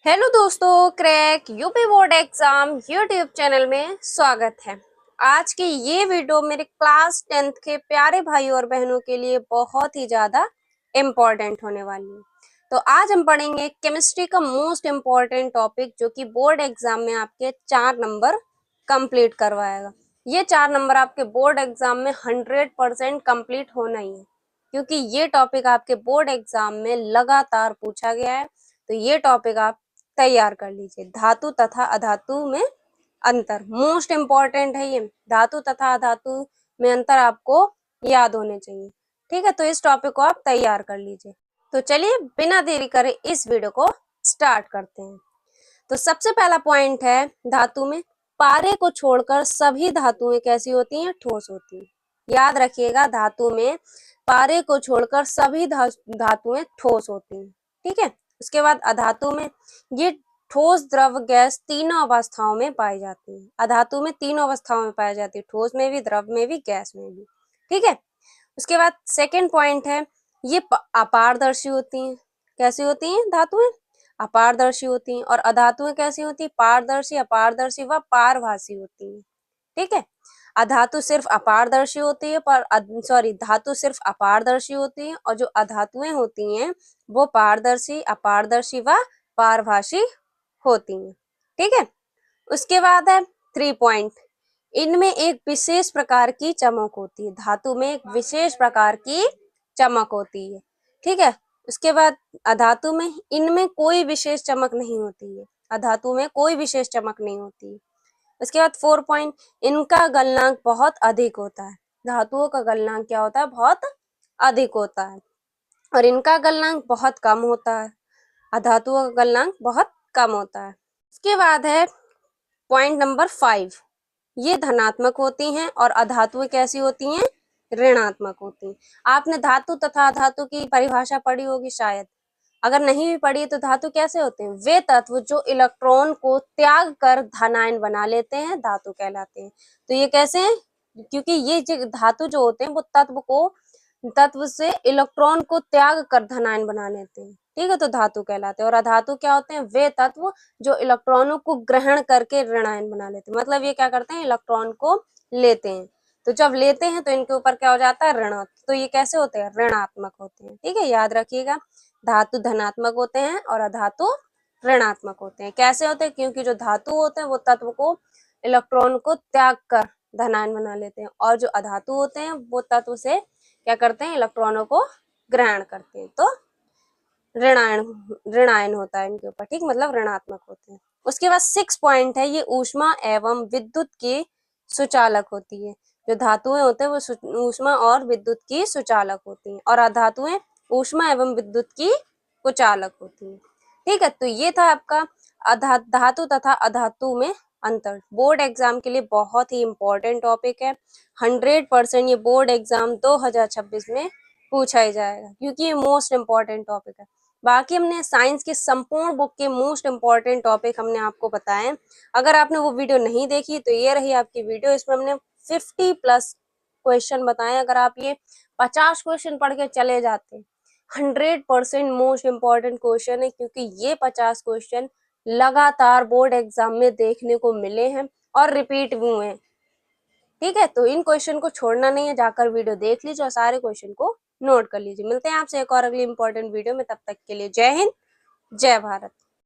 Hello दोस्तों, crack UP board exam YouTube channel में स्वागत है। आज की ये वीडियो मेरे क्लास 10th के प्यारे भाई और बहनों के लिए बहुत ही ज्यादा इम्पोर्टेंट होने वाली है। तो आज हम पढ़ेंगे केमिस्ट्री का मोस्ट इम्पोर्टेंट टॉपिक, जो कि बोर्ड एग्जाम में आपके 4 नंबर कंप्लीट करवाएगा। ये 4 नंबर आपके बोर्ड एग्जाम में 100% कंप्लीट होना ही है, क्योंकि ये टॉपिक आपके बोर्ड एग्जाम में लगातार पूछा गया है। तो ये टॉपिक आप तैयार कर लीजिए। धातु तथा अधातु में अंतर मोस्ट इम्पोर्टेंट है। ये धातु तथा अधातु में अंतर आपको याद होने चाहिए। ठीक है, तो इस टॉपिक को आप तैयार कर लीजिए। तो चलिए बिना देरी करे इस वीडियो को स्टार्ट करते हैं। तो सबसे पहला पॉइंट है, धातु में पारे को छोड़कर सभी धातुएं कैसी होती हैं? ठोस होती हैं। याद रखिएगा, धातु में पारे को छोड़कर सभी धातुएं ठोस होती हैं। ठीक है, उसके बाद अधातु में ये ठोस, द्रव, गैस तीनों अवस्थाओं में पाई जाती है। अधातु में तीनों अवस्थाओं में पाई जाती है, ठोस में भी, द्रव में भी, गैस में भी। ठीक है, उसके बाद सेकंड पॉइंट है, ये अपारदर्शी होती हैं। कैसी होती हैं धातुएं? अपारदर्शी होती हैं। और अधातुएं कैसी होती हैं? पारदर्शी, अपारदर्शी व पारभासी होती हैं। ठीक है, अधातु सिर्फ अपारदर्शी होती है, धातु सिर्फ अपारदर्शी होती है, और जो अधातुएं होती हैं वो पारदर्शी, अपारदर्शी व पारभासी होती हैं। ठीक है, उसके बाद है 3 पॉइंट, इनमें एक विशेष प्रकार की चमक होती है। धातु में एक विशेष प्रकार की चमक होती है। ठीक है, उसके बाद अधातु में इनमें कोई विशेष चमक नहीं होती है। अधातु में कोई विशेष चमक नहीं होती है। उसके बाद 4 पॉइंट, इनका गलनांक बहुत अधिक होता है। धातुओं का गलनांक क्या होता है? बहुत अधिक होता है। और इनका गलनांक बहुत कम होता है। अधातुओं का गलनांक बहुत कम होता है। उसके बाद है पॉइंट नंबर 5, ये धनात्मक होती हैं और अधातुएं कैसी होती हैं? ऋणात्मक होती हैं। आपने धातु तथा अधातु की परिभाषा पढ़ी होगी शायद। अगर नहीं भी पढ़ी तो धातु कैसे होते हैं? वे तत्व जो इलेक्ट्रॉन को त्याग कर धनायन बना लेते हैं, धातु कहलाते हैं। तो ये कैसे हैं? क्योंकि ये जो धातु जो होते हैं वो तत्व से इलेक्ट्रॉन को त्याग कर धनायन बना लेते हैं। ठीक है, तो धातु कहलाते हैं। और अधातु क्या होते हैं? वे तत्व जो इलेक्ट्रॉनों को ग्रहण करके ऋणायन बना लेते हैं। मतलब ये क्या करते हैं? इलेक्ट्रॉन को लेते हैं। तो जब लेते हैं तो इनके ऊपर क्या हो जाता है? ऋण। तो ये कैसे होते हैं? ऋणात्मक होते हैं। ठीक है, याद रखिएगा, धातु धनात्मक होते हैं और अधातु ऋणात्मक होते हैं। कैसे होते हैं? क्योंकि जो धातु होते हैं वो तत्व को, इलेक्ट्रॉन को त्याग कर धनायन बना लेते हैं, और जो अधातु होते हैं वो तत्व से क्या करते हैं? इलेक्ट्रॉनों को ग्रहण करते हैं। तो ऋणायन होता है इनके ऊपर। ठीक, मतलब ऋणात्मक होते हैं। उसके बाद 6 पॉइंट है, ये ऊष्मा एवं विद्युत की सुचालक होती है। जो धातुएं होते हैं वो ऊष्मा और विद्युत की सुचालक होती हैं, और अधातुएं ऊष्मा एवं विद्युत की कुचालक होती हैं। ठीक है, तो ये था आपका धातु तथा अधातु में अंतर। बोर्ड एग्जाम के लिए बहुत ही इंपॉर्टेंट टॉपिक है। 100% ये बोर्ड एग्जाम 2026 में पूछा ही जाएगा, क्योंकि ये मोस्ट इम्पॉर्टेंट टॉपिक है। बाकी हमने साइंस के संपूर्ण बुक के मोस्ट इम्पॉर्टेंट टॉपिक हमने आपको बताए। अगर आपने वो वीडियो नहीं देखी तो ये रही आपकी वीडियो। इसमें हमने 50+ क्वेश्चन बताए। अगर आप ये 50 क्वेश्चन पढ़ के चले जाते, 100% मोस्ट इम्पॉर्टेंट क्वेश्चन है, क्योंकि ये 50 क्वेश्चन लगातार बोर्ड एग्जाम में देखने को मिले हैं और रिपीट भी हुए हैं। ठीक है, तो इन क्वेश्चन को छोड़ना नहीं है, जाकर वीडियो देख लीजिए और सारे क्वेश्चन को नोट कर लीजिए। मिलते हैं आपसे एक और अगली इंपॉर्टेंट वीडियो में, तब तक के लिए जय हिंद, जय भारत।